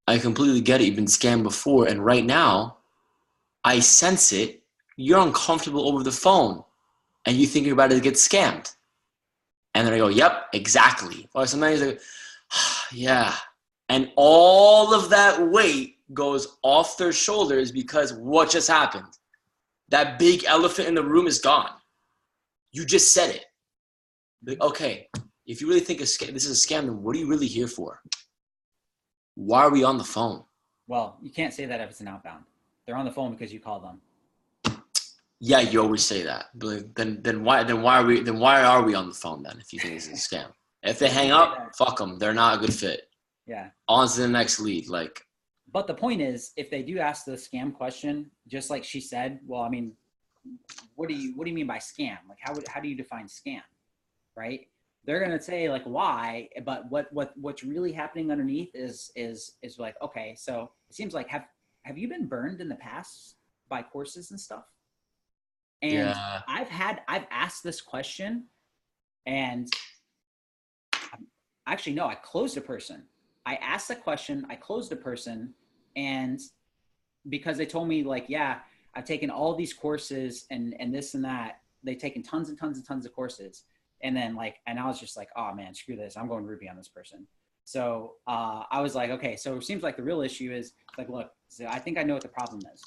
I completely get it. You've been scammed before. And right now, I sense it. You're uncomfortable over the phone and you think you're about to get scammed. And then I go, yep, exactly. Or sometimes like, yeah. And all of that weight goes off their shoulders because what just happened? That big elephant in the room is gone. You just said it. Like, okay, if you really think this is a scam, then what are you really here for? Why are we on the phone? Well, you can't say that if it's an outbound. They're on the phone because you called them. Yeah, you always say that. But then why are we on the phone then if you think this is a scam? If they hang up, fuck them. They're not a good fit. Yeah. On to the next lead. Like. But the point is, if they do ask the scam question, just like she said, well, I mean, what do you mean by scam? Like, how do you define scam, right? They're gonna say like why, but what's really happening underneath is like, okay, so it seems like have you been burned in the past by courses and stuff? And yeah. I've asked this question, and actually no, I closed a person. I asked a question, I closed a person, and because they told me like, yeah, I've taken all these courses and this and that. They've taken tons and tons and tons of courses. And then and I was just like, oh man, screw this. I'm going Ruby on this person. So I was like, okay, so it seems like the real issue is like, look, so I think I know what the problem is.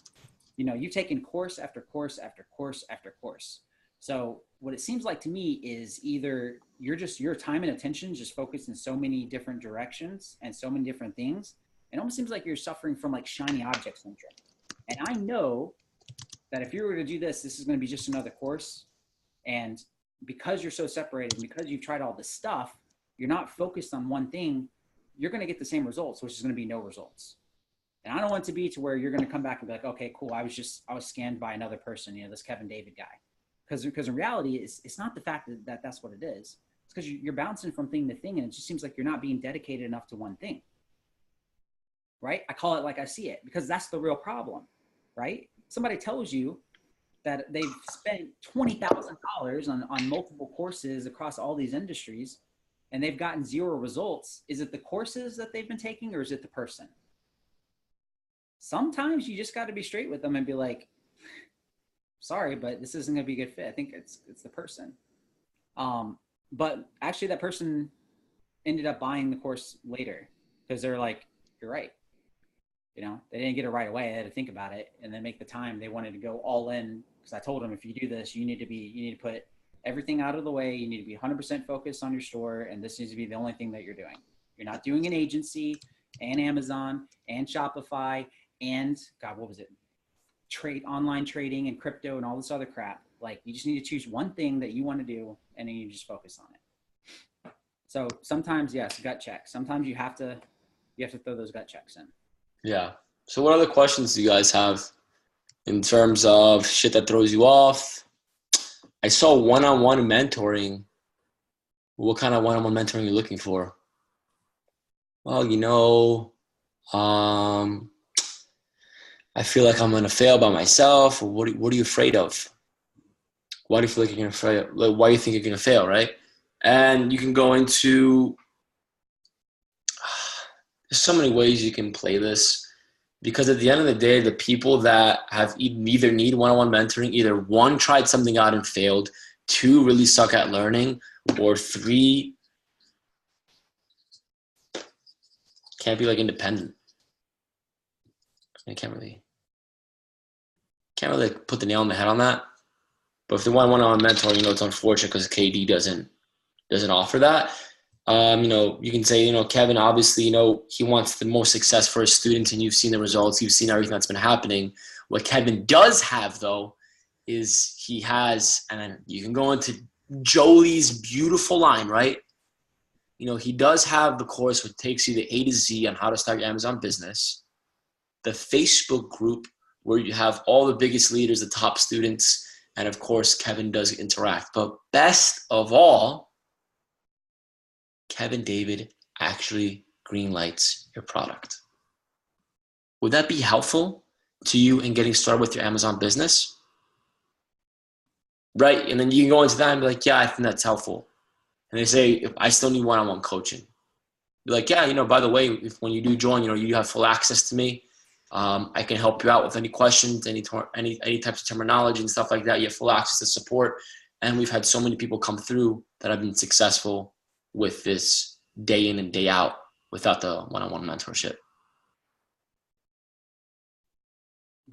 You've taken course after course after course after course. So what it seems like to me is either your time and attention just focused in so many different directions and so many different things. It almost seems like you're suffering from like shiny object syndrome. And I know that if you were to do this, this is going to be just another course. And because you're so separated, because you've tried all this stuff, you're not focused on one thing, you're going to get the same results, which is going to be no results. And I don't want it to be to where you're going to come back and be like, okay, cool. I was scanned by another person, this Kevin David guy. Because in reality, it's not the fact that that's what it is. It's because you're bouncing from thing to thing, and it just seems like you're not being dedicated enough to one thing. Right? I call it like I see it, because that's the real problem, right? Somebody tells you that they've spent $20,000 on multiple courses across all these industries, and they've gotten 0 results. Is it the courses that they've been taking, or is it the person? Sometimes you just got to be straight with them and be like, sorry, but this isn't going to be a good fit. I think it's the person. But actually that person ended up buying the course later because they're like, you're right. They didn't get it right away. They had to think about it and then make the time. They wanted to go all in because I told them, if you do this, you need to put everything out of the way. You need to be 100% focused on your store. And this needs to be the only thing that you're doing. You're not doing an agency and Amazon and Shopify and what was it? Online trading and crypto and all this other crap. Like, you just need to choose one thing that you want to do and then you just focus on it. So sometimes, yes, gut check. Sometimes you have to throw those gut checks in. Yeah. So what other questions do you guys have in terms of shit that throws you off? I saw one-on-one mentoring. What kind of one-on-one mentoring are you looking for? Well, I feel like I'm going to fail by myself. Or what are you afraid of? Why do you feel like you're going to fail? Like, why do you think you're going to fail, right? And you can go into there's so many ways you can play this, because at the end of the day, the people that have either need one-on-one mentoring, either 1, tried something out and failed, 2, really suck at learning, or 3, can't be like independent. I can't really put the nail on the head on that. But if they want one-on-one mentor, it's unfortunate because KD doesn't offer that. You can say, Kevin, obviously, he wants the most success for his students, and you've seen the results. You've seen everything that's been happening. What Kevin does have, though, is he has, and you can go into Jolie's beautiful line, right? He does have the course which takes you the A to Z on how to start your Amazon business. The Facebook group where you have all the biggest leaders, the top students, and of course, Kevin does interact. But best of all, Kevin David actually greenlights your product. Would that be helpful to you in getting started with your Amazon business? Right? And then you can go into that and be like, yeah, I think that's helpful. And they say, if I still need one-on-one coaching. Be like, yeah, by the way, when you do join, you have full access to me. I can help you out with any questions, any types of terminology and stuff like that. You have full access to support. And we've had so many people come through that have been successful with this day in and day out without the one-on-one mentorship.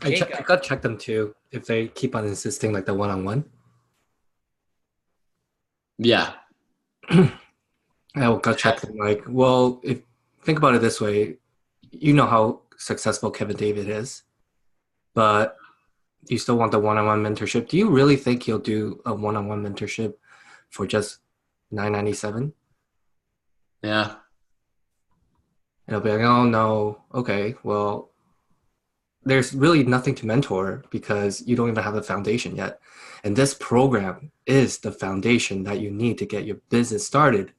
I got to check them too if they keep on insisting like the one-on-one. Yeah. I will go check them. Think about it this way, how successful Kevin David is, but you still want the one-on-one mentorship. Do you really think he'll do a one-on-one mentorship for just $9.97? Yeah. And I'll be like, oh no, okay, well, there's really nothing to mentor because you don't even have a foundation yet. And this program is the foundation that you need to get your business started.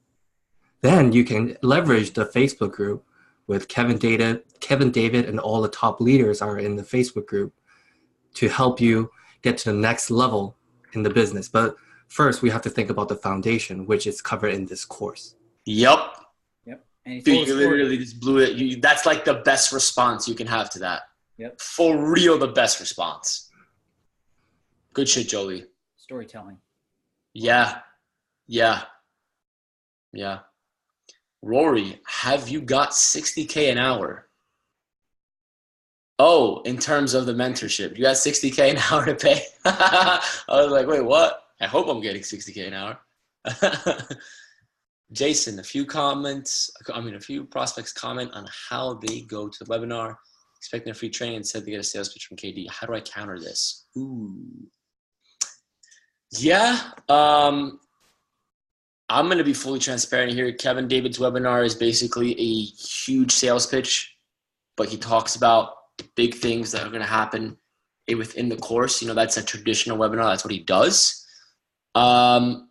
Then you can leverage the Facebook group with Kevin David and all the top leaders are in the Facebook group to help you get to the next level in the business. But first, we have to think about the foundation, which is covered in this course. Yep. And dude, you literally just blew it. That's like the best response you can have to that. Yep. For real, the best response. Good shit, Jolie. Storytelling. Yeah. Rory, have you got $60K an hour? Oh, in terms of the mentorship, you got $60K an hour to pay? I was like, wait, what? I hope I'm getting $60K an hour. Jason, a few prospects comment on how they go to the webinar, expecting a free training and said they get a sales pitch from KD. How do I counter this? Ooh. Yeah. I'm going to be fully transparent here. Kevin David's webinar is basically a huge sales pitch, but he talks about big things that are going to happen within the course. You know, that's a traditional webinar. That's what he does. I'm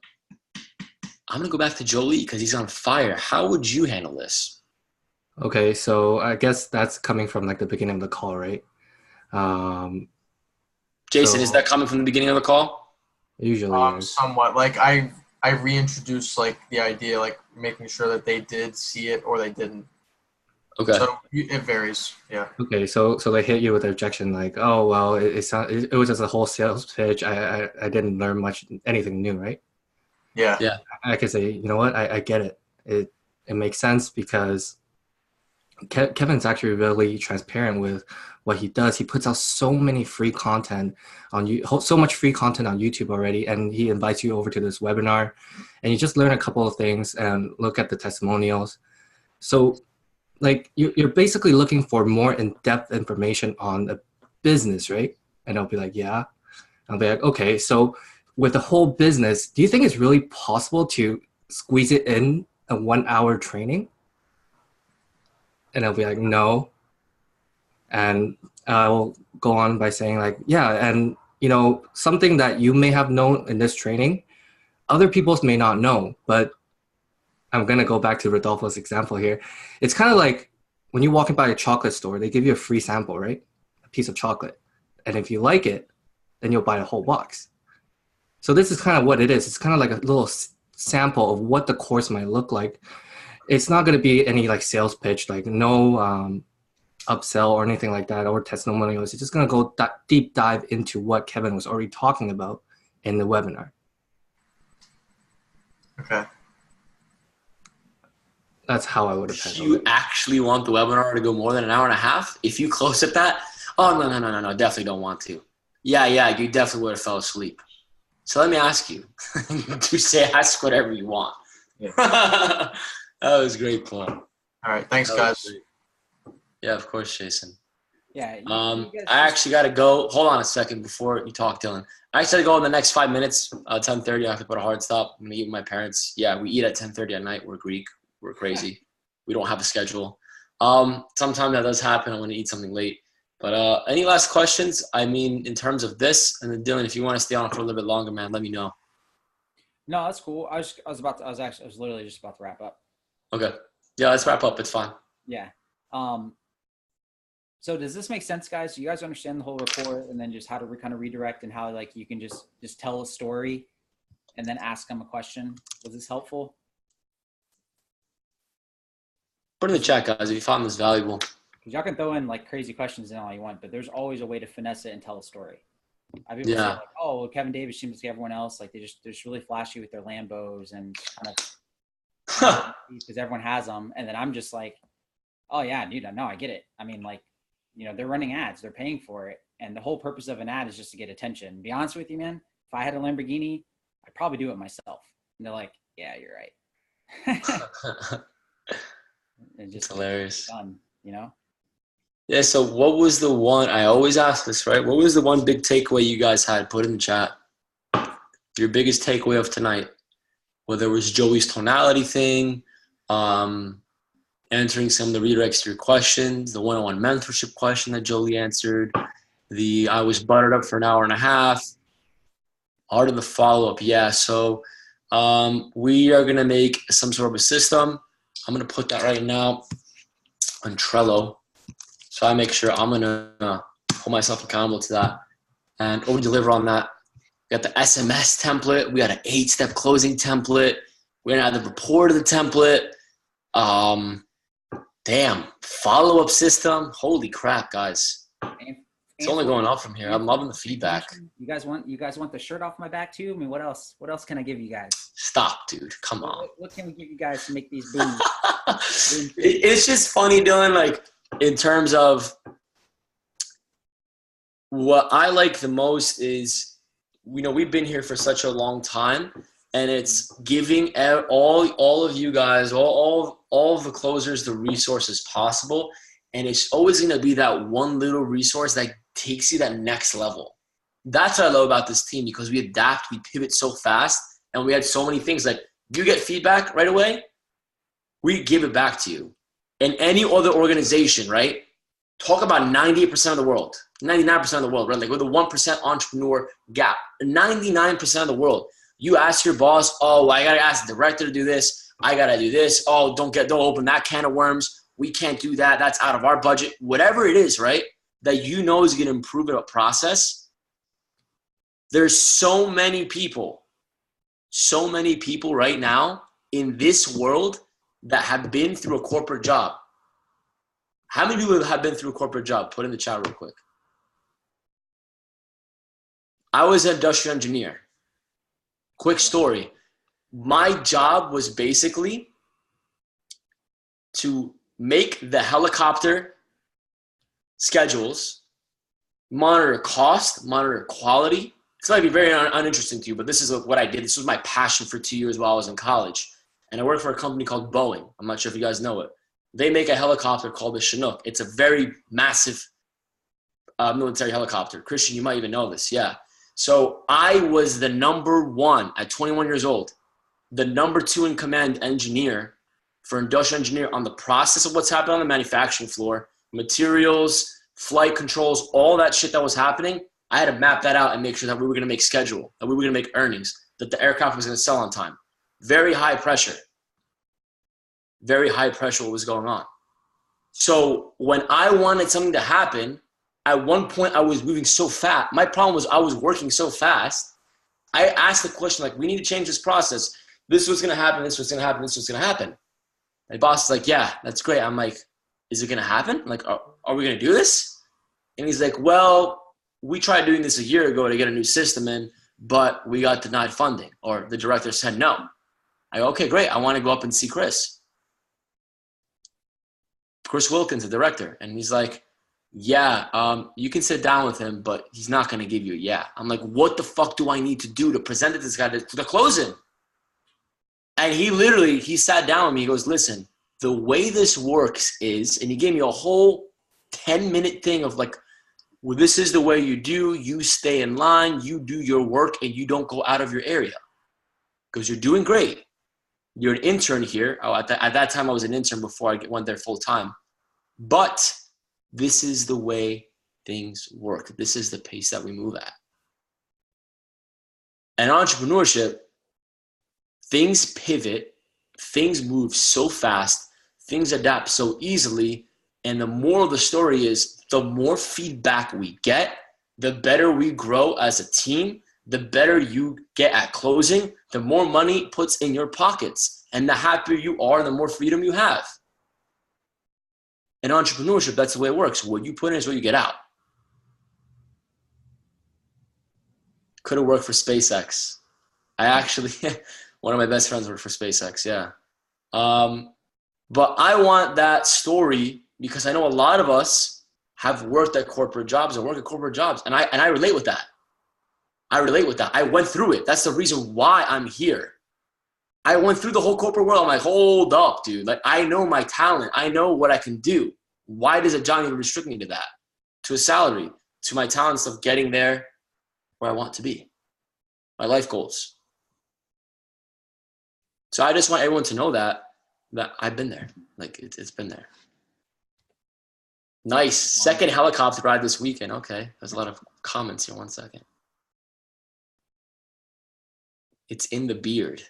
going to go back to Jolie because he's on fire. How would you handle this? Okay, so I guess that's coming from like the beginning of the call, right? Jason, is that coming from the beginning of the call? Usually somewhat. Like I reintroduced like the idea, like making sure that they did see it or they didn't. Okay. So it varies. Yeah. Okay, so they hit you with the objection like, oh well, it was just a whole sales pitch. I didn't learn anything new, right? Yeah. Yeah. I could say, you know what, I get it. It makes sense because Kevin's actually really transparent with what he does. He puts out so many free content so much free content on YouTube already, and he invites you over to this webinar, and you just learn a couple of things and look at the testimonials. So, like you're basically looking for more in-depth information on the business, right? And I'll be like, yeah. I'll be like, okay, so with the whole business, do you think it's really possible to squeeze it in a 1 hour training? And I'll be like, no. And I'll go on by saying like, yeah, and you know, something that you may have known in this training, other people may not know, but I'm going to go back to Rodolfo's example here. It's kind of like when you walk in by a chocolate store, they give you a free sample, right? A piece of chocolate. And if you like it, then you'll buy a whole box. So this is kind of what it is. It's kind of like a little sample of what the course might look like. It's not going to be any like sales pitch, like no upsell or anything like that, or testimonials. It's just going to go deep dive into what Kevin was already talking about in the webinar. Okay. That's how I would have handled it. You actually want the webinar to go more than an hour and a half? If you close at that, oh, no, definitely don't want to. Yeah, you definitely would have fell asleep. So let me ask you, ask whatever you want. Yeah. That was great, Paul. All right, thanks, guys. Yeah, of course, Jason. Yeah. I actually got to go. Hold on a second before you talk, Dylan. I actually got to go in the next 5 minutes. 10:30, I have to put a hard stop. I'm going to eat with my parents. Yeah, we eat at 10:30 at night. We're Greek. We're crazy. We don't have a schedule. Sometimes that does happen. I want to eat something late. But any last questions? I mean, in terms of this, and then Dylan, if you want to stay on for a little bit longer, man, let me know. No, that's cool. I was literally just about to wrap up. Okay. Yeah, let's wrap up. It's fine. Yeah. So does this make sense, guys? Do you guys understand the whole report and then just how to kind of redirect and how like you can just tell a story and then ask them a question? Was this helpful? Put in the chat, guys, if you found this valuable. Because y'all can throw in like crazy questions and all you want, but there's always a way to finesse it and tell a story. I've people say like, oh, well, Kevin Davis seems like everyone else. Like they're just really flashy with their Lambos and kind of because everyone has them. And then I'm just like, oh yeah, dude, no, I get it. I mean, like, you know, they're running ads, they're paying for it. And the whole purpose of an ad is just to get attention. To be honest with you, man, if I had a Lamborghini, I'd probably do it myself. And they're like, yeah, you're right. And just hilarious. Done, you know? Yeah, so what was the one, I always ask this, right? What was the one big takeaway you guys had? Put in the chat. Your biggest takeaway of tonight. Whether it was Joey's tonality thing, answering some of the redirects to your questions, the one-on-one mentorship question that Jolie answered, the I was buttered up for an hour and a half, art of the follow-up. Yeah, so we are going to make some sort of a system. I'm going to put that right now on Trello. So I make sure I'm going to hold myself accountable to that and over-deliver on that. We got the SMS template. We got an 8-step closing template. We're going to add the report of the template. Damn, follow-up system. Holy crap, guys. And It's only going up from here. I'm loving the feedback. You guys want the shirt off my back too? I mean, what else can I give you guys? Stop, dude. Come on. What can we give you guys to make these booms? It's just funny, Dylan, like in terms of what I like the most is, we've been here for such a long time, and it's giving all of you guys, all of the closers, the resources possible. And it's always going to be that one little resource that takes you that next level. That's what I love about this team, because we adapt, we pivot so fast, and we had so many things. Like, you get feedback right away, we give it back to you. In any other organization, right? Talk about 98% of the world, 99% of the world, right? Like, with the 1% entrepreneur gap, 99% of the world. You ask your boss, oh, I got to ask the director to do this. I got to do this. Oh, don't open that can of worms. We can't do that. That's out of our budget. Whatever it is, right, that is going to improve a process. There's so many people right now in this world that have been through a corporate job. How many people have been through a corporate job? Put in the chat real quick. I was an industrial engineer. Quick story. My job was basically to make the helicopter schedules, monitor cost, monitor quality. It's might be very uninteresting to you, but this is what I did. This was my passion for 2 years while I was in college. And I worked for a company called Boeing. I'm not sure if you guys know it. They make a helicopter called the Chinook. It's a very massive military helicopter. Christian, you might even know this. Yeah. So I was the number one at 21 years old, the number 2 in command engineer for industrial engineer on the process of what's happening on the manufacturing floor, materials, flight controls, all that shit that was happening. I had to map that out and make sure that we were going to make schedule, that we were going to make earnings, that the aircraft was going to sell on time. Very high pressure. Very high pressure what was going on. So when I wanted something to happen, at one point I was moving so fast. My problem was I was working so fast. I asked the question, like, we need to change this process. This was going to happen. This was going to happen. This was going to happen. My boss is like, yeah, that's great. I'm like, is it going to happen? I'm like, are we going to do this? And he's like, well, we tried doing this a year ago to get a new system in, but we got denied funding, or the director said no. I go, okay, great. I want to go up and see Chris Wilkins, the director. And he's like, yeah, you can sit down with him, but he's not going to give you a yeah. I'm like, what the fuck do I need to do to present it to this guy to close him? And he sat down with me. He goes, listen, the way this works is, and he gave me a whole 10-minute thing of like, well, this is the way you stay in line, you do your work, and you don't go out of your area. Because you're doing great. You're an intern here. Oh, at that time, I was an intern before I went there full time. But this is the way things work. This is the pace that we move at. And entrepreneurship, things pivot, things move so fast, things adapt so easily. And the moral of the story is, the more feedback we get, the better we grow as a team, the better you get at closing, the more money it puts in your pockets. And the happier you are, the more freedom you have. In entrepreneurship, that's the way it works. What you put in is what you get out. Could have worked for SpaceX. I actually, one of my best friends worked for SpaceX, yeah. But I want that story because I know a lot of us have worked at corporate jobs and work at corporate jobs. And I relate with that. I relate with that. I went through it. That's the reason why I'm here. I went through the whole corporate world. I'm like, hold up, dude. Like, I know my talent. I know what I can do. Why does a job need to restrict me to that? To a salary, to my talents of getting there where I want to be. My life goals. So I just want everyone to know that I've been there. Like, it's been there. Nice. Second helicopter ride this weekend. Okay. There's a lot of comments here. 1 second. It's in the beard.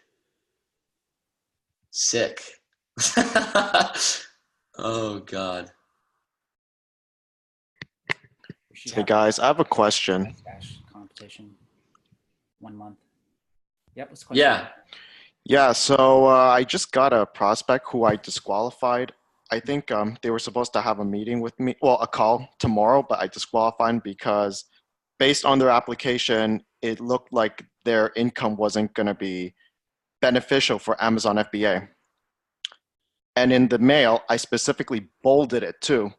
Sick. Oh, God. Hey, guys, I have a question. Competition. 1 month. Yep. What's the question? Yeah. Yeah, so I just got a prospect who I disqualified I think they were supposed to have a meeting with me, well, a call tomorrow, but I disqualified because based on their application, it looked like their income wasn't going to be beneficial for Amazon FBA. And in the mail, I specifically bolded it too.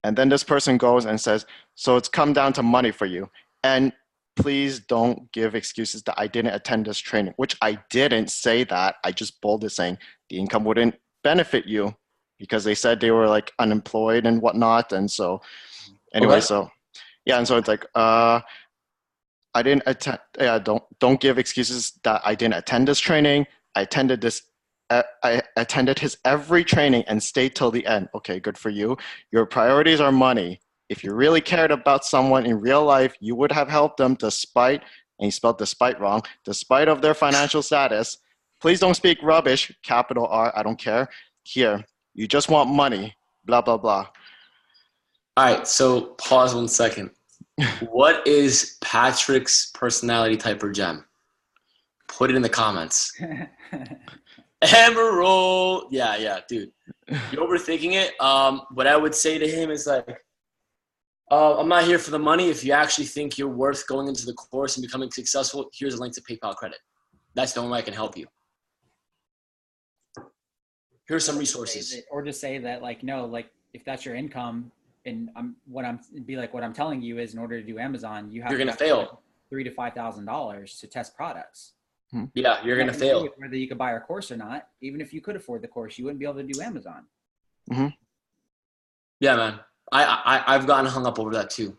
And then this person goes and says, so it's come down to money for you. And please don't give excuses that I didn't attend this training, which I didn't say that. I just bolded saying the income wouldn't benefit you because they said they were like unemployed and whatnot. And so anyway, Okay. so yeah. And so it's like, I didn't attend, yeah, don't give excuses that I didn't attend this training. I attended his every training and stayed till the end. Okay, good for you. Your priorities are money. If you really cared about someone in real life, you would have helped them despite, and he spelled despite wrong, despite of their financial status. Please don't speak rubbish, capital R, I don't care. Here, you just want money, blah, blah, blah. All right, so pause 1 second. What is Patrick's personality type or gem? Put it in the comments. Emerald. Yeah, dude. You're overthinking it. What I would say to him is like, I'm not here for the money. If you actually think you're worth going into the course and becoming successful, here's a link to PayPal credit. That's the only way I can help you. Here's some resources. Or just say that, like, no, like, if that's your income, and what I'm telling you is, in order to do Amazon, you're going to fail. $3,000 to $5,000 to test products. Yeah, you're going to fail. Whether you could buy our course or not, even if you could afford the course, you wouldn't be able to do Amazon. Mm-hmm. Yeah, man. I've gotten hung up over that too.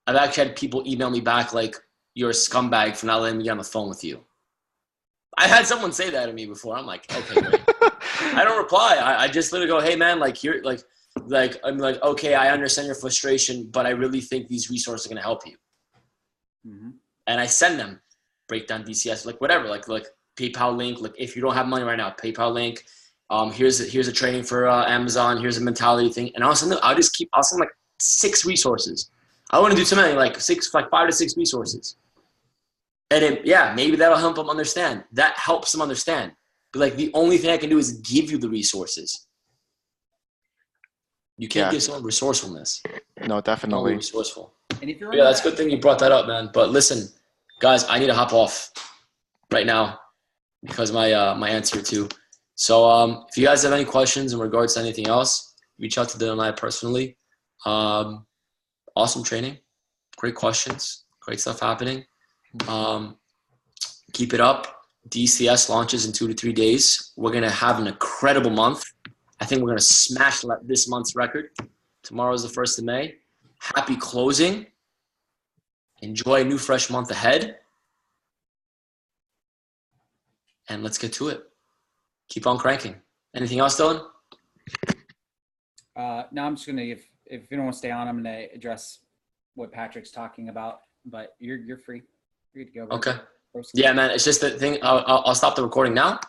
I've actually had people email me back like, you're a scumbag for not letting me get on the phone with you. I had someone say that to me before. I'm like, okay, great. I don't reply. I just literally go, hey man, like here, like I'm like, okay, I understand your frustration, but I really think these resources are going to help you. Mm-hmm. And I send them breakdown DCS, like whatever, like PayPal link. Like if you don't have money right now, PayPal link. Here's a training for Amazon. Here's a mentality thing. And I'll send like 6 resources. I want to do something like 5 to 6 resources. And maybe that'll help them understand. That helps them understand. But like the only thing I can do is give you the resources. You can't give someone resourcefulness. No, definitely. Resourceful. And if you're that's a good thing you brought that up, man. But listen, guys, I need to hop off right now because my answer too. So if you guys have any questions in regards to anything else, reach out to Dylan and I personally. Awesome training, great questions, great stuff happening. Keep it up. DCS launches in 2 to 3 days. We're going to have an incredible month. I think we're going to smash this month's record. Tomorrow is the 1st of May. Happy closing. Enjoy a new fresh month ahead. And let's get to it. Keep on cranking. Anything else, Dylan? No, I'm just going to, if you don't want to stay on, I'm going to address what Patrick's talking about, but you're free. Free to go. Okay. Yeah, man. It's just the thing. I'll stop the recording now.